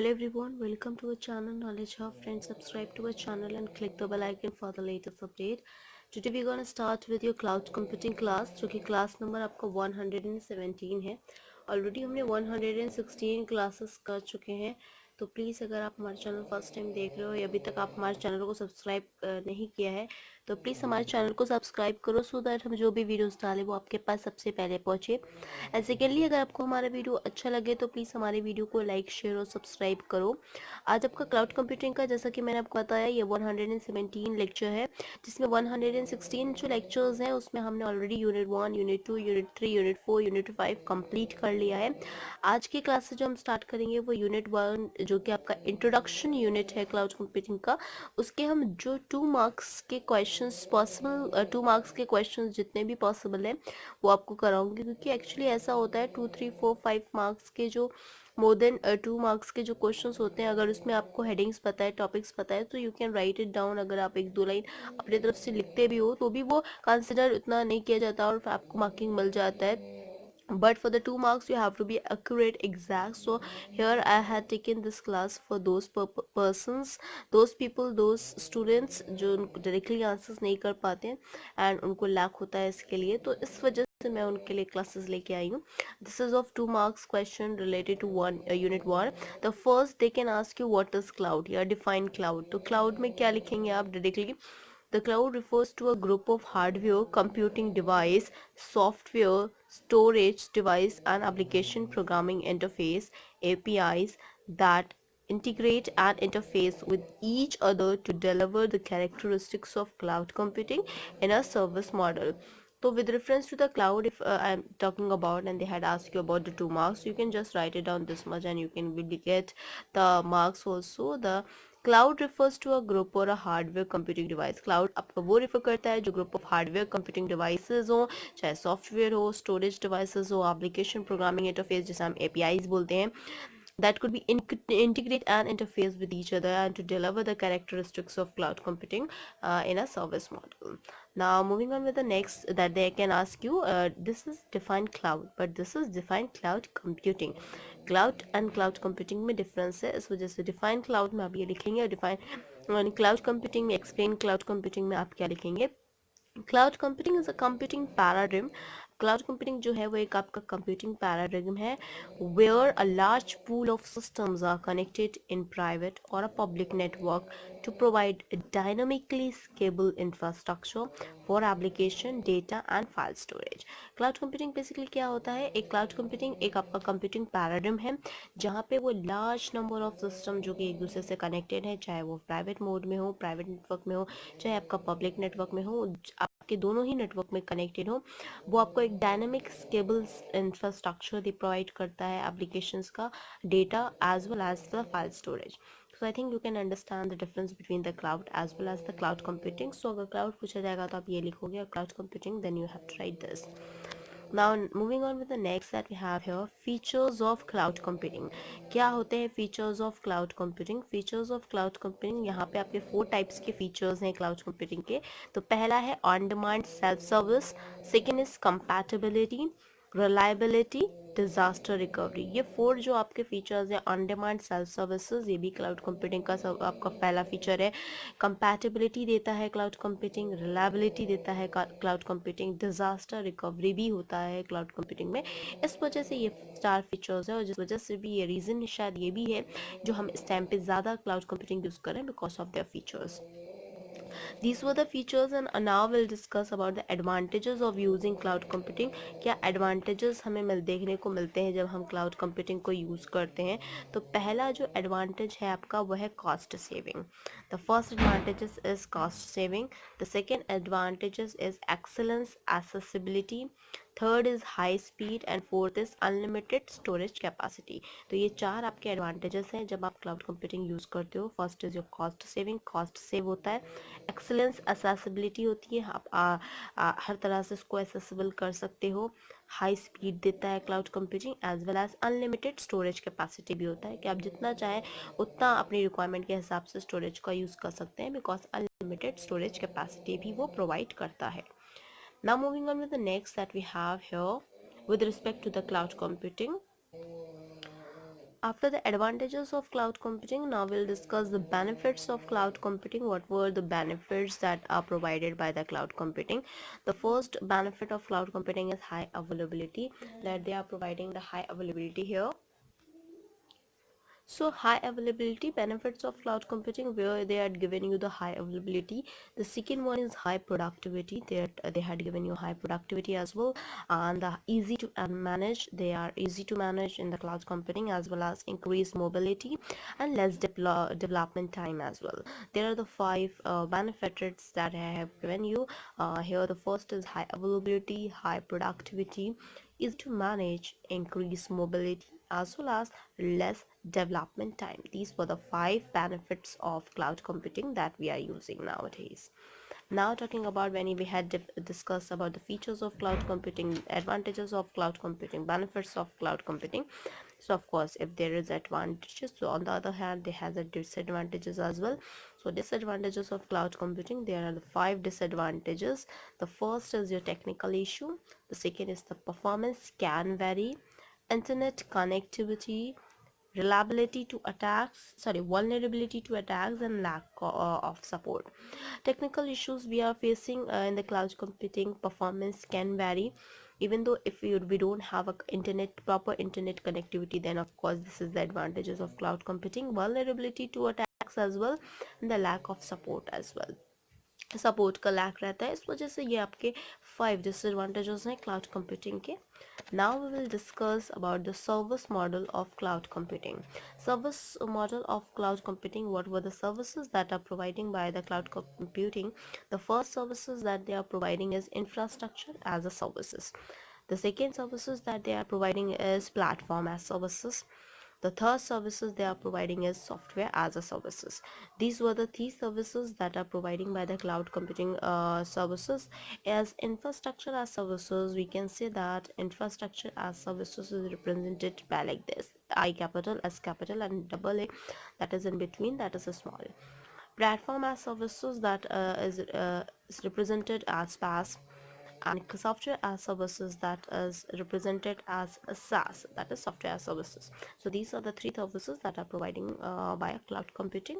Hello everyone, welcome to our channel Knowledge Hub. Friends, subscribe to our channel and click the bell icon for the latest update. Today we're gonna start with your cloud computing class, जो कि class number आपका 117 है. Already हमने 116 classes कर चुके हैं. तो please अगर आप हमारे चैनल फर्स्ट टाइम देख रहे हो या अभी तक आप हमारे चैनल को सब्सक्राइब नहीं किया है तो प्लीज़ हमारे चैनल को सब्सक्राइब करो सो दैट हम जो भी वीडियोस डालें वो आपके पास सबसे पहले पहुँचे. एंड सेकेंडली, अगर आपको हमारा वीडियो अच्छा लगे तो प्लीज़ हमारे वीडियो को लाइक शेयर और सब्सक्राइब करो. आज आपका क्लाउड कंप्यूटिंग का, जैसा कि मैंने आपको बताया, ये 117 लेक्चर है, जिसमें 116 जो लेक्चर्स हैं उसमें हमने already unit 1, unit 2, unit 3, unit 4, unit 5 complete कर लिया है. आज की क्लास से जो हम स्टार्ट करेंगे वो यूनिट 1, जो कि आपका इंट्रोडक्शन यूनिट है क्लाउड कंप्यूटिंग का. उसके हम जो 2 मार्क्स के क्वेश्चंस पॉसिबल, 2 मार्क्स के क्वेश्चंस जितने भी पॉसिबल है वो आपको कराऊंगी, क्योंकि एक्चुअली ऐसा होता है 2, 3, 4, 5 मार्क्स के जो मोर देन 2 मार्क्स के जो क्वेश्चंस होते हैं, अगर उसमें आपको हेडिंग्स पता है, टॉपिक्स पता है, तो you can write it down. अगर आप 1-2 लाइन अपनी तरफ से लिखते भी हो तो भी वो कंसिडर उतना नहीं किया जाता और आपको मार्किंग मिल जाता है. But for the 2 marks you have to be accurate, exact. So here I had taken this class for those persons, those people, those students जो directly answers नहीं कर पाते हैं and उनको lack होता है इसके लिए, तो इस वजह से मैं उनके लिए classes लेके आई हूँ. This is of 2 marks question related to unit 1. The first they can ask you what is cloud या define cloud. तो cloud में क्या लिखेंगे आप directly? The cloud refers to a group of hardware, computing device, software, storage device, and application programming interface (APIs) that integrate and interface with each other to deliver the characteristics of cloud computing in a service model. So with reference to the cloud, if I'm talking about and they had asked you about the 2 marks, you can just write it down this much and you can really get the marks also. The cloud refers to a group or a hardware computing device. Cloud आपका वो refer करता है जो group of hardware computing devices हो, चाहे software हो, storage devices हो, application programming interface जिसे हम एपीआईज बोलते हैं, that could be integrate and interface with each other and to deliver the characteristics of cloud computing in a service model. Now moving on with the next that they can ask you, this is defined cloud, but this is defined cloud computing. Cloud and cloud computing में difference है, इस वजह से define cloud में आप ये लिखेंगे, define cloud computing में, एक्सप्लेन क्लाउड कंप्यूटिंग में आप क्या लिखेंगे. Cloud computing is a computing paradigm. Cloud computing जो है वो एक आपका कंप्यूटिंग पैराडिग्म है where a large pool of systems are connected in private or a public network to provide a dynamically scalable infrastructure for application data and file storage. Cloud computing basically क्या होता है? एक cloud computing एक आपका computing paradigm है जहाँ पे वो लार्ज नंबर ऑफ सिस्टम जो कि एक दूसरे से कनेक्टेड है, चाहे वो प्राइवेट मोड में हो, प्राइवेट नेटवर्क में हो, चाहे आपका पब्लिक नेटवर्क में हो, आपके दोनों ही नेटवर्क में कनेक्टेड हो, वो आपको एक डायनामिक स्केबल इंफ्रास्ट्रक्चर प्रोवाइड करता है एप्लीकेशंस का, data as well as the file storage. So I think you can understand the difference between the cloud as well as the cloud computing. So अगर cloud पूछा जाएगा तो आप ये लिखोगे, और cloud computing then you have to write this. Now moving on with the next that we have here, features of cloud computing. क्या होते हैं features of cloud computing? Features of cloud computing, यहाँ पे आपके 4 types के features हैं cloud computing के. तो पहला है on demand self service, second is compatibility, reliability, disaster recovery. ये 4 जो आपके फीचर्स हैं, ऑन डिमांड सेल्फ सर्विसेज, ये भी क्लाउड कंप्यूटिंग का आपका पहला फीचर है. कंपैटिबिलिटी देता है क्लाउड कंप्यूटिंग, रिलायबिलिटी देता है क्लाउड कंप्यूटिंग, डिज़ास्टर रिकवरी भी होता है क्लाउड कंप्यूटिंग में. इस वजह से ये 4 फीचर्स है और जिस वजह से भी ये रीज़न शायद ये भी है जो हम इस टाइम पे ज़्यादा क्लाउड कंप्यूटिंग यूज़ करें because of their features. These were the features and now we'll discuss about the advantages of using cloud computing. क्या advantages हमें देखने को मिलते हैं जब हम cloud computing को यूज़ करते हैं. तो पहला जो advantage है आपका वो है cost saving. The first advantage is cost saving. The second advantage is excellence, accessibility. Third is high speed and fourth is unlimited storage capacity. तो ये 4 आपके एडवांटेजेस हैं जब आप क्लाउड कंप्यूटिंग यूज़ करते हो. First is your cost saving, cost save होता है. एक्सेलेंस, असेसिबिलिटी होती है, आप हर तरह से इसको एसेसिबल कर सकते हो. हाई स्पीड देता है cloud computing as well as unlimited storage capacity भी होता है कि आप जितना चाहें उतना अपनी रिक्वायरमेंट के हिसाब से स्टोरेज का यूज़ कर सकते हैं बिकॉज अनलिमिटेड स्टोरेज कैपेसिटी भी वो प्रोवाइड करता है. Now moving on with the next that we have here with respect to the cloud computing. After the advantages of cloud computing, now we'll discuss the benefits of cloud computing. What were the benefits that are provided by the cloud computing? The first benefit of cloud computing is high availability, that they are providing the high availability here. So high availability, benefits of cloud computing, where they had given you the high availability. The second one is high productivity, they had given you high productivity as well, and the easy to manage, they are easy to manage in the cloud computing, as well as increased mobility and less development time as well. There are the five benefits that I have given you here. The first is high availability, high productivity, easy to manage, increased mobility, as well as less development time. These were the five benefits of cloud computing that we are using nowadays. Now talking about, when we had discussed about the features of cloud computing, advantages of cloud computing, benefits of cloud computing. So of course, if there is advantages, so on the other hand there has a disadvantages as well. So disadvantages of cloud computing, there are the five disadvantages. The first is your technical issue. The second is the performance can vary, internet connectivity, reliability to attacks, sorry, vulnerability to attacks, and lack of support. Technical issues we are facing in the cloud computing, performance can vary. Even though if we don't have a proper internet connectivity, then of course this is the advantages of cloud computing. Vulnerability to attacks as well, and the lack of support as well, support का lack रहता है, इस वजह से ये आपके 5 disadvantages हैं cloud computing के. Now we will discuss about the service model of cloud computing. Service model of cloud computing, what were the services that are providing by the cloud computing? The first services that they are providing is infrastructure as a services. The second services that they are providing is platform as services. The third services they are providing is software as a services. These were the three services that are providing by the cloud computing services. As infrastructure as services, we can say that infrastructure as services is represented by like this: I capital, S capital, and double A that is in between, that is a small. Platform as services, that is represented as PaaS, and software as services, that is represented as a SaaS, that is software as services. So these are the three services that are providing by cloud computing.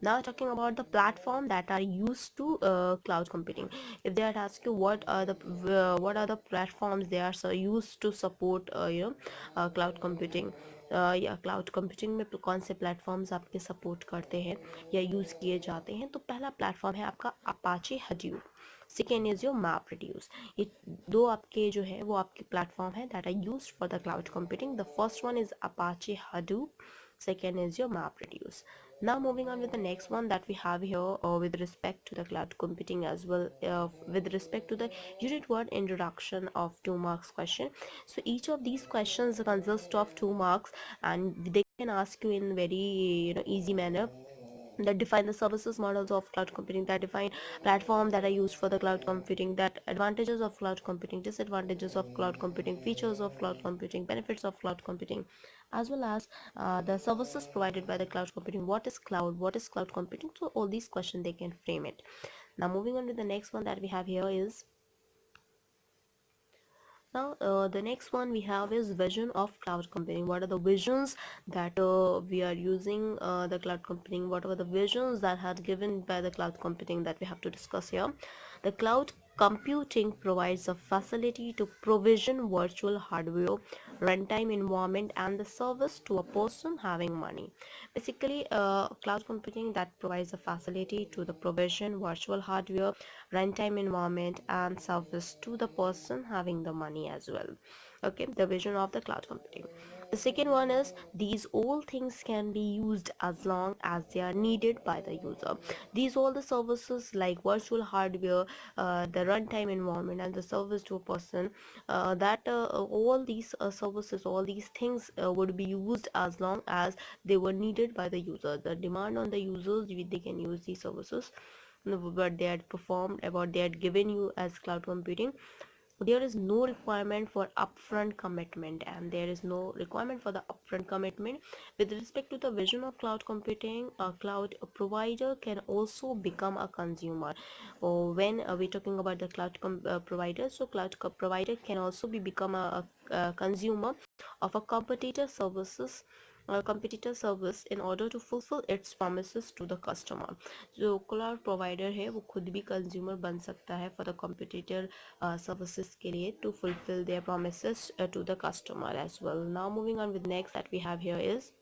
Now talking about the platform that are used to cloud computing. If they had asked you what are the platforms they are so used to support cloud computing, या cloud computing में कौन से platforms आपके support करते हैं या use किए जाते हैं, तो पहला प्लेटफॉर्म है आपका Apache Hadoop. Second is your map reduce. ये दो आपके जो है वो आपके प्लेटफॉर्म है that are used for the cloud computing. The first one is Apache Hadoop, second is your map reduce. Now moving on with the next one that we have here with respect to the cloud computing as well, with respect to the unit 1 introduction of 2 marks question. So each of these questions consist of 2 marks, and they can ask you in very easy manner, that define the services models of cloud computing, that define platform that are used for the cloud computing, that advantages of cloud computing, disadvantages of cloud computing, features of cloud computing, benefits of cloud computing, as well as the services provided by the cloud computing. What is cloud, what is cloud computing? So all these questions they can frame it. Now moving on to the next one that we have here is, now the next one we have is vision of cloud computing. What are the visions that we are using the cloud computing? What are the visions that are given by the cloud computing that we have to discuss here? The cloud computing provides a facility to provision virtual hardware, runtime environment, and the service to a person having money. Basically, cloud computing that provides a facility to the provision virtual hardware, runtime environment, and service to the person having the money as well. Okay, the vision of the cloud computing. The second one is, these all things can be used as long as they are needed by the user. These all the services like virtual hardware, the runtime environment, and the service to a person, that all these services, all these things would be used as long as they were needed by the user. The demand on the users, they can use these services, what they had performed, what they had given you as cloud computing. There is no requirement for upfront commitment, and there is no requirement for the upfront commitment. With respect to the vision of cloud computing, a cloud provider can also become a consumer. Or when we're talking about the cloud provider, so provider can also become a consumer of a competitor services competitor service in order to fulfill its promises to the customer. जो cloud provider है वो खुद भी consumer बन सकता है for the competitor services के लिए to fulfill their promises to the customer as well. Now moving on with next that we have here is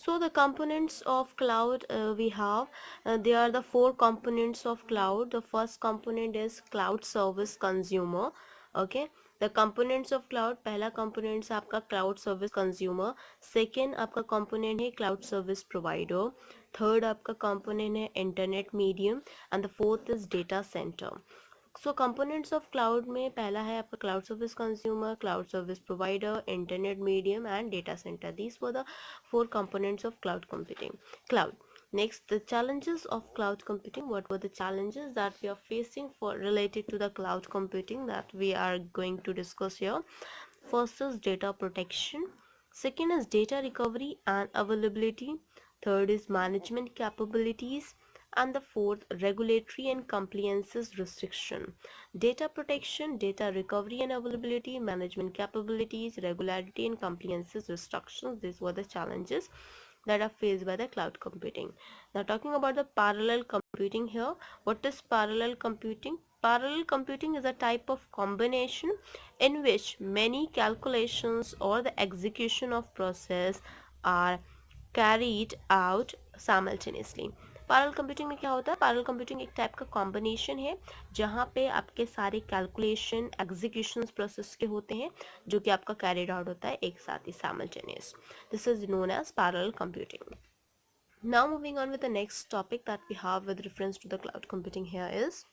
so the components of cloud we have there are the four components of cloud. The first component is cloud service consumer. Okay, the components of cloud, पहला components आपका cloud service consumer, second आपका component है cloud service provider, third आपका component है internet medium and the fourth is data center. So components of cloud में पहला है आपका cloud service consumer, cloud service provider, internet medium and data centre. These were the four components of cloud computing. Cloud. Next, the challenges of cloud computing. What were the challenges that we are facing for related to the cloud computing that we are going to discuss here? First is data protection. Second is data recovery and availability. Third is management capabilities. And the fourth, regulatory and compliances restriction. Data protection, data recovery and availability, management capabilities, regularity and compliances restrictions. These were the challenges that are faced by the cloud computing. Now talking about the parallel computing here. What is parallel computing? Parallel computing is a type of combination in which many calculations or the execution of process are carried out simultaneously. Parallel computing में क्या होता है? Parallel computing एक type का combination है जहाँ पे आपके सारे कैलकुलेशन एग्जीक्यूशन प्रोसेस के होते हैं जो कि आपका कैरिड आउट होता है एक साथ ही simultaneous. This is known as parallel computing. Now moving on with the next topic that we have with reference to the cloud computing here is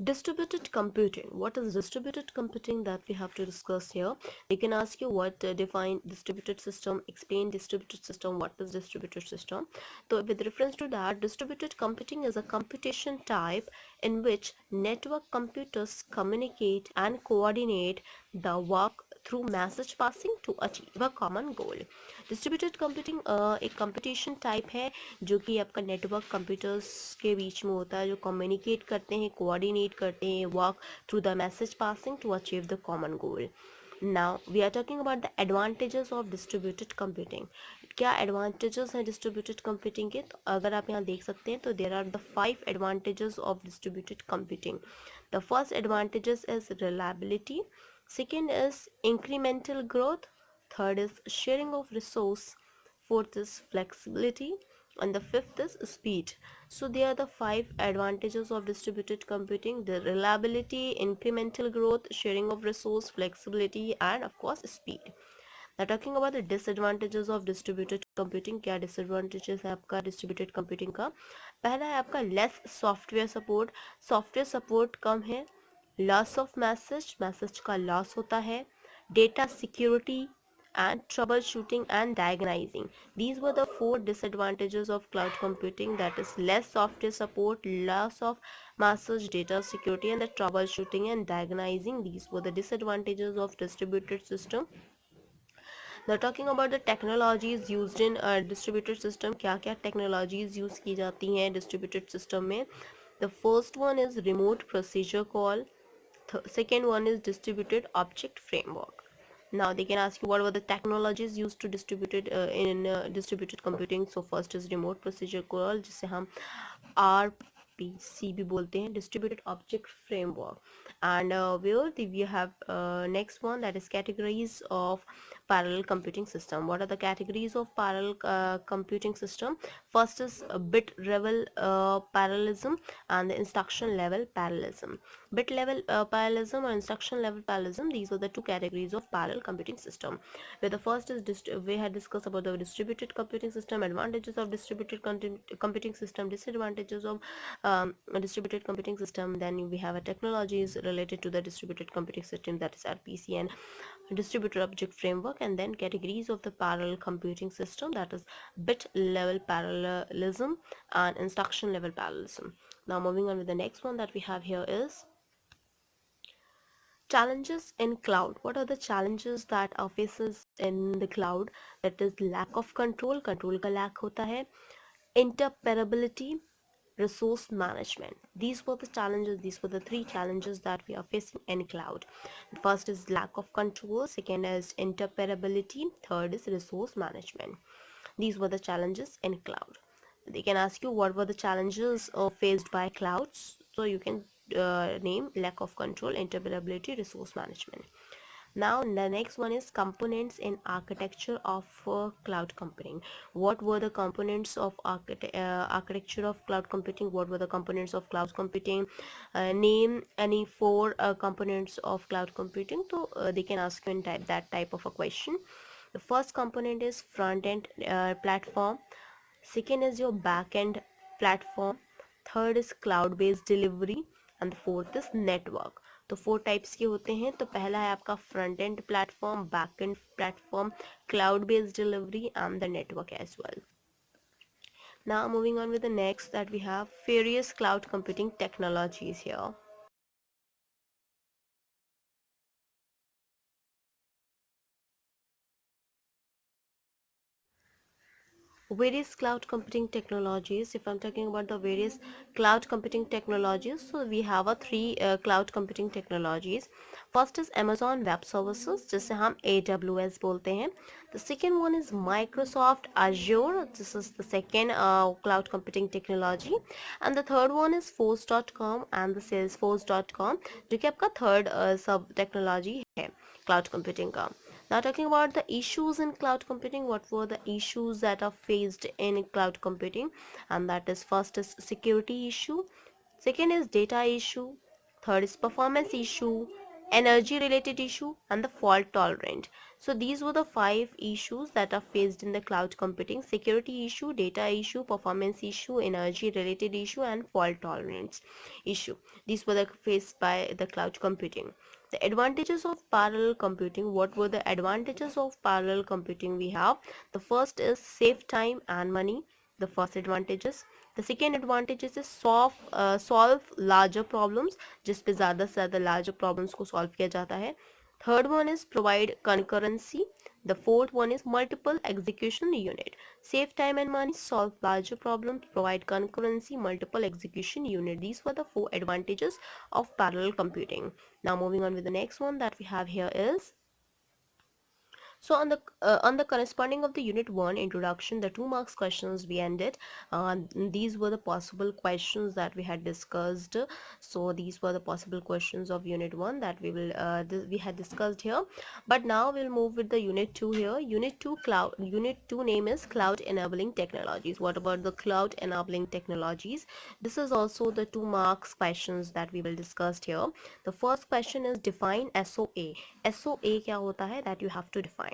distributed computing. What is distributed computing that we have to discuss here? They can ask you what define distributed system, explain distributed system, what is distributed system. So with reference to that, distributed computing is a computation type in which network computers communicate and coordinate the work through message passing to achieve a common goal. Distributed computing एक computation type है जो कि आपका network computers के बीच में होता है जो कम्युनिकेट करते हैं, कोऑर्डिनेट करते हैं, work through the message passing to achieve the common goal. Now we are talking about the advantages of distributed computing. क्या एडवांटेजेस हैं डिस्ट्रीब्यूटेड कंप्यूटिंग के? तो अगर आप यहाँ देख सकते हैं तो there are the 5 advantages of distributed computing. The first advantages is reliability, second is incremental growth, third is sharing of resource, fourth is flexibility, and the fifth is speed. So they are the 5 advantages of distributed computing: the reliability, incremental growth, sharing of resource, flexibility, and of course speed. Now talking about the disadvantages of distributed computing, क्या disadvantages है आपका distributed computing का? पहला है आपका less software support. Software support कम है, loss of message, message का loss होता है, data security and troubleshooting and diagnosing. These were the 4 disadvantages of cloud computing, that is less software support, loss of message, data security and the troubleshooting and diagnosing. These were the disadvantages of distributed system. Now talking about the technologies used in distributed system, क्या क्या technologies use की जाती हैं distributed system में? The first one is remote procedure call. Second one is distributed object framework. Now they can ask you what were the technologies used to distributed in distributed computing. So first is remote procedure call जिसे हम RPC भी बोलते हैं, distributed object framework. And we have next one, that is categories of parallel computing system. What are the categories of parallel computing system? First is bit level parallelism and the instruction level parallelism. Bit level parallelism or instruction level parallelism, these are the two categories of parallel computing system. Where the first is we had discussed about the distributed computing system, advantages of distributed computing system, disadvantages of distributed computing system. Then we have a technologies related to the distributed computing system, that is RPC and distributed object framework, and then categories of the parallel computing system, that is bit level parallelism and instruction level parallelism. Now moving on with the next one that we have here is Challenges in cloud. What are the challenges that are faces in the cloud? That is lack of control, control का lack होता है, interoperability, resource management. These were the challenges, these were the three challenges that we are facing in cloud. First is lack of control, second is interoperability, third is resource management. These were the challenges in cloud. They can ask you what were the challenges faced by clouds, so you can name lack of control, interoperability, resource management. Now the next one is components in architecture of cloud computing. What were the components of architecture of cloud computing? What were the components of cloud computing? Name any four components of cloud computing. So they can ask you in that type of a question. The first component is front end platform. Second is your back end platform. Third is cloud based delivery and fourth is network. तो four types के होते हैं. तो पहला है आपका front end platform, back end platform, cloud based delivery and the network as well. Now moving on with the next, that we have various cloud computing technologies here. Various cloud computing technologies. If I'm talking about the various cloud computing technologies, so we have a three cloud computing technologies. First is Amazon Web Services, जिसे हम AWS बोलते हैं. The second one is Microsoft Azure. This is the second cloud computing technology. And the third one is Force.com and the Salesforce.com, जो कि आपका third sub technology है cloud computing का. Now talking about the issues in cloud computing, what were the issues that are faced in cloud computing? And that is, first is security issue, second is data issue, third is performance issue, energy related issue, and the fault tolerant. So these were the five issues that are faced in the cloud computing: security issue, data issue, performance issue, energy related issue, and fault tolerance issue. These were the faced by the cloud computing. The advantages of parallel computing. What were the advantages of parallel computing? We have, the first is save time and money, the first advantages. The second advantages is solve larger problems, जिस पे ज़्यादा से ज़्यादा larger problems को solve किया जाता है. Third one is provide concurrency. The fourth one is multiple execution unit. Save time and money, solve larger problems, provide concurrency, multiple execution unit. These were the four advantages of parallel computing. Now moving on with the next one that we have here is, so on the corresponding of the unit 1 introduction, the 2 marks questions we ended. These were the possible questions that we had discussed. So these were the possible questions of unit 1 that we had discussed here. But now we'll move with the unit 2 here. Unit 2 name is cloud enabling technologies. What about the cloud enabling technologies? This is also the 2 marks questions that we will discuss here. The first question is define SOA. SOA क्या होता है, that you have to define.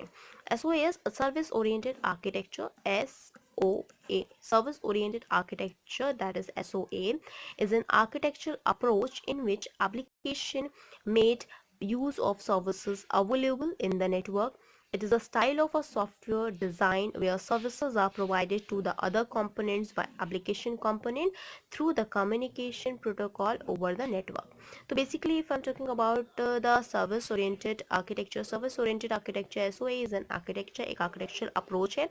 SOA is service oriented architecture. SOA, service oriented architecture, that is SOA, is an architectural approach in which application made use of services available in the network. It is a style of a software design where services are provided to the other components by application component through the communication protocol over the network. So basically, if I'm talking about the service oriented architecture SOA is an architecture, एक architectural approach है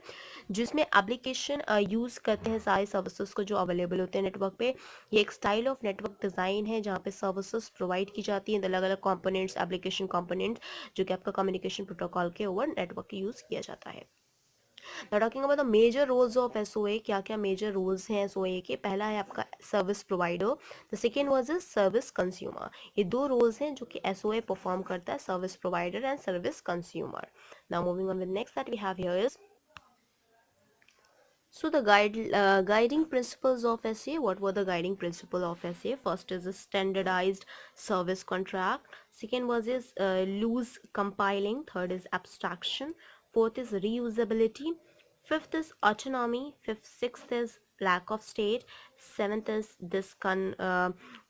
जिसमें application use करते हैं सारे services को जो available होते हैं नेटवर्क पे. ये एक स्टाइल ऑफ नेटवर्क डिज़ाइन है जहाँ पे सर्विसेज प्रोवाइड की जाती हैं, अलग अलग कंपोनेंट्स, एप्लीकेशन कंपोनेंट्स, जो कि आपका कम्युनिकेशन प्रोटोकॉल के ओवर नेटवर्क यूज़ किया जाता है. Now talking about the major roles of SOA, क्या क्या major roles हैं SOA के? पहला है आपका service provider, the second was is service consumer. ये दो रोल्स हैं जो कि SOA परफॉर्म करता है, service provider and service consumer. Now moving on with next that we have here is, so the guiding principles of SOA. What were the guiding principle of SOA? First is a standardized service contract. Second was is loose compiling. Third is abstraction. Fourth is reusability. Fifth is autonomy. Sixth is lack of state. Seventh is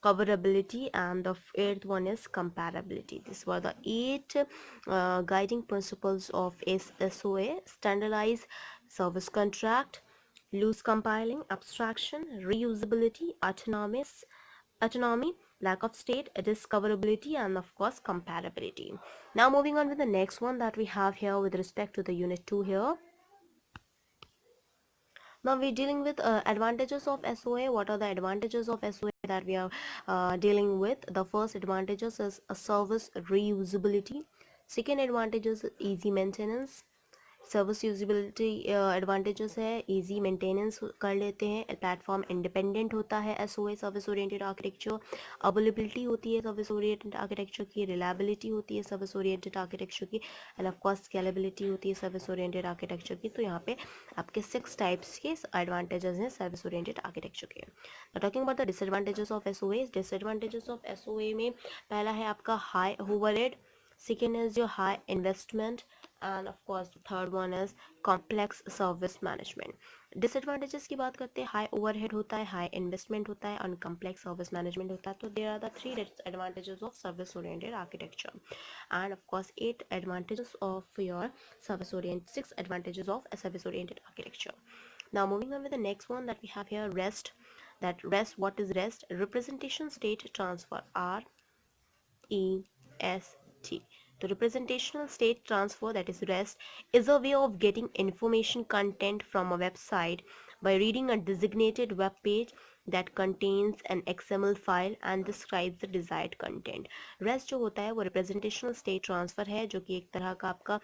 coverability, and the eighth one is comparability. These were the 8 guiding principles of SOA: standardized service contract, loose compiling, abstraction, reusability, autonomy, lack of state, discoverability, and of course comparability. Now moving on with the next one that we have here with respect to the unit 2 here. Now we're dealing with advantages of SOA. What are the advantages of SOA that we are dealing with? The first advantages is a service reusability. Second advantages is easy maintenance. Service usability advantages है, easy maintenance कर लेते हैं, platform independent होता है SOA service oriented architecture, availability होती है service oriented architecture की, reliability होती है सर्विस ओरिएंटेड आर्किटेक्चर की, एंड ऑफ कोर्स स्केलेबिलिटी होती है सर्विस ओरिएंटेड आर्किटेक्चर की. तो यहाँ पे आपके 6 टाइप्स के एडवांटेजेस हैं सर्विस ओरिएंटेड आर्किटेक्चर के. Talking about the disadvantages of SOA. Disadvantages of SOA में पहला है आपका high overhead, second is your high investment, and of course the third one is complex service management. Disadvantages की बात करते हैं, high overhead होता है, high investment होता है, और complex service management होता है. तो there are the 3 disadvantages of service oriented architecture, and of course 8 advantages of your service oriented, 6 advantages of a service oriented architecture. Now moving on with the next one that we have here, REST. That REST, what is REST? Representation State Transfer, REST. The representational state transfer, that is REST, is a way of getting information content from a website by reading a designated web page that contains an XML file and describes the desired content. REST जो होता है वो representational state transfer है, जो कि एक तरह का आपका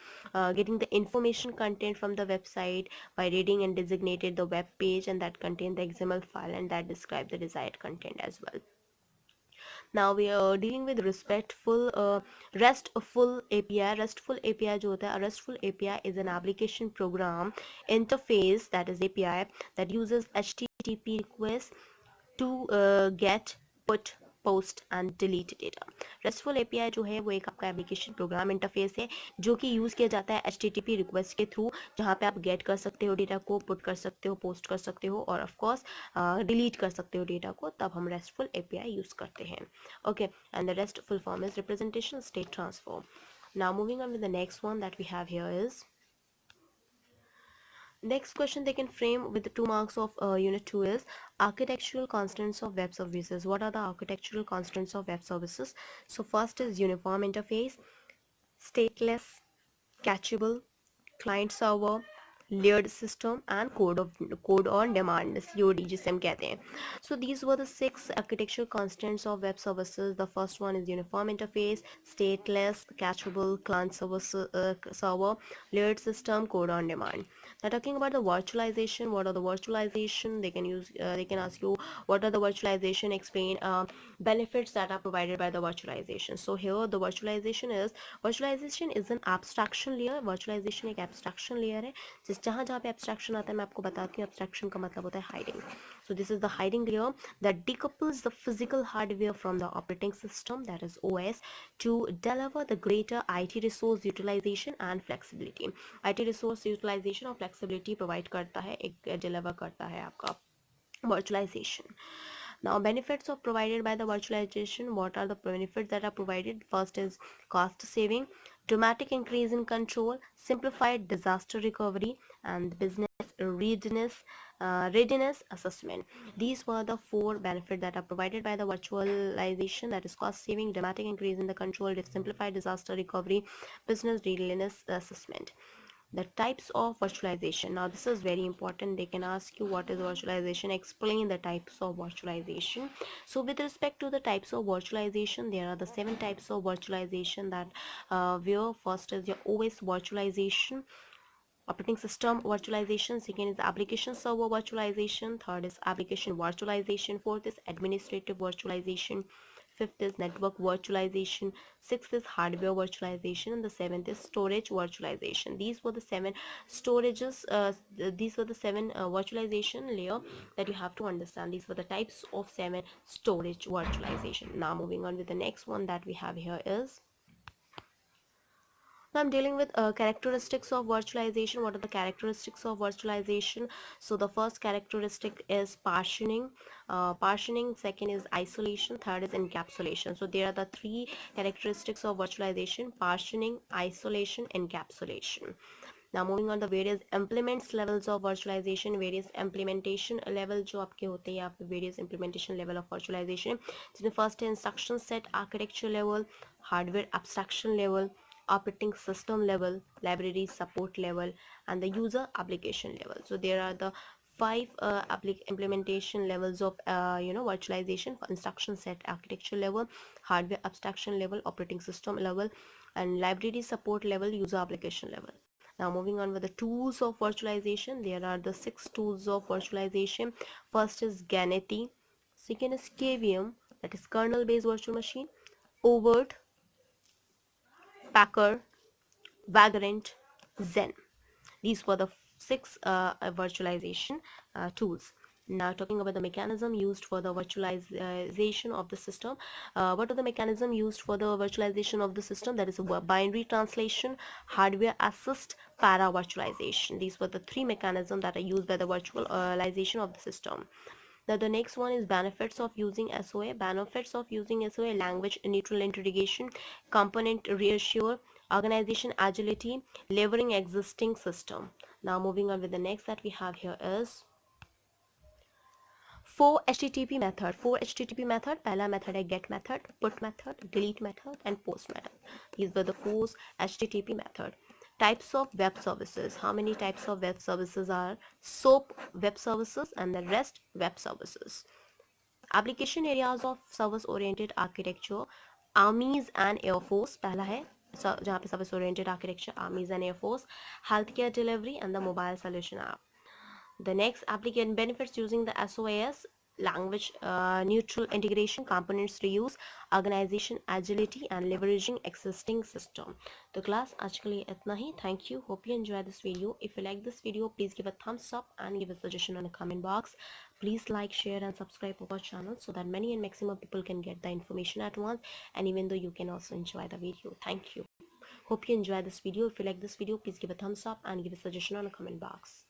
getting the information content from the website by reading and designated the web page and that contain the XML file and that describe the desired content as well. Now we are dealing with RESTful API. RESTful API जो होता है, a RESTful API is an application program interface, that is API, that uses HTTP requests to get, put, post and delete data. RESTful API जो है वो एक आपका application program interface है जो कि यूज़ किया जाता है HTTP रिक्वेस्ट के थ्रू, जहाँ पे आप गेट कर सकते हो डेटा को, पुट कर सकते हो, पोस्ट कर सकते हो और ऑफ कोर्स डिलीट कर सकते हो डेटा को, तब हम RESTful API यूज़ करते हैं. Okay, and the rest full form is representational state transfer. Now moving on with the next one that we have here is, next question they can frame with the 2 marks of unit 2 is architectural constants of web services. What are the architectural constants of web services? So first is uniform interface, stateless, cacheable, client server, layered system and code on demand, COD जिसे हम कहते हैं. So these were the 6 architectural constants of web services. The first one is uniform interface, stateless, cacheable, client server, layered system, code on demand. Now talking about the virtualization, what are the virtualization? They can ask you what are the virtualization, explain benefits that are provided by the virtualization. So here the virtualization is an abstraction layer. Virtualization एक abstraction layer है, जहाँ जहाँ पे abstraction आता है मैं आपको बताती हूँ. abstraction का मतलब होता है hiding. So this is the hiding layer that decouples the physical hardware from the operating system, that is OS, to deliver the greater IT resource utilization and flexibility. IT resource utilization और flexibility provide करता है, एक deliver करता है आपका virtualization. Now benefits of provided by the virtualization. What are the benefits that are provided? First is cost saving, dramatic increase in control, simplified disaster recovery, and business readiness assessment. These were the 4 benefits that are provided by the virtualization, that is cost saving, dramatic increase in the control, simplified disaster recovery, business readiness assessment. The types of virtualization. Now this is very important. They can ask you what is virtualization, explain the types of virtualization. So with respect to the types of virtualization, there are the 7 types of virtualization that where first is your OS virtualization, operating system virtualization, second is application server virtualization, third is application virtualization, fourth is administrative virtualization, fifth is network virtualization, sixth is hardware virtualization, and the seventh is storage virtualization. These were the 7 storages, these were the 7 virtualization layer that you have to understand. These were the types of 7 storage virtualization. Now moving on with the next one that we have here is, now I'm dealing with characteristics of virtualization. What are the characteristics of virtualization? So the first characteristic is partitioning. Second is isolation, third is encapsulation. So there are the 3 characteristics of virtualization: partitioning, isolation, encapsulation. Now moving on the various implements levels of virtualization, various implementation level जो आपके होते हैं यहाँ पे various implementation level of virtualization, जिसमें first है instruction set architecture level, hardware abstraction level, operating system level, library support level, and the user application level. So there are the five implementation levels of virtualization: instruction set architecture level, hardware abstraction level, operating system level, and library support level, user application level. Now moving on with the tools of virtualization, there are the 6 tools of virtualization. First is Ganeti, second is KVM, that is kernel based virtual machine, Overt, Packer, Vagrant, Zen. These were the 6 virtualization tools. Now talking about the mechanism used for the virtualization of the system. What are the mechanism used for the virtualization of the system? That is a binary translation, hardware assist, para virtualization. These were the 3 mechanisms that are used by the virtualization of the system. Now the next one is benefits of using SOA. Benefits of using SOA: language neutral integration, component reassure, organization agility, leveraging existing system. Now moving on with the next that we have here is 4 HTTP method. 4 HTTP method. पहला method है get method, put method, delete method, and post method. These were the 4 HTTP method. Types of web services. How many types of web services are? SOAP web services and the REST web services. Application areas of service oriented architecture, armies and air force पहला है जहाँ पे service oriented architecture, armies and air force, healthcare delivery, and the mobile solution app. The next applicant benefits using the SOAS: language neutral integration, components reuse, organization agility, and leveraging existing system. तो class आज के लिए इतना ही. Thank you. Hope you enjoy this video. If you like this video, please give a thumbs up and give a suggestion on the comment box. Please like, share, and subscribe to our channel so that many and maximum people can get the information at once, and even though you can also enjoy the video. Thank you. Hope you enjoy this video. If you like this video, please give a thumbs up and give a suggestion on the comment box.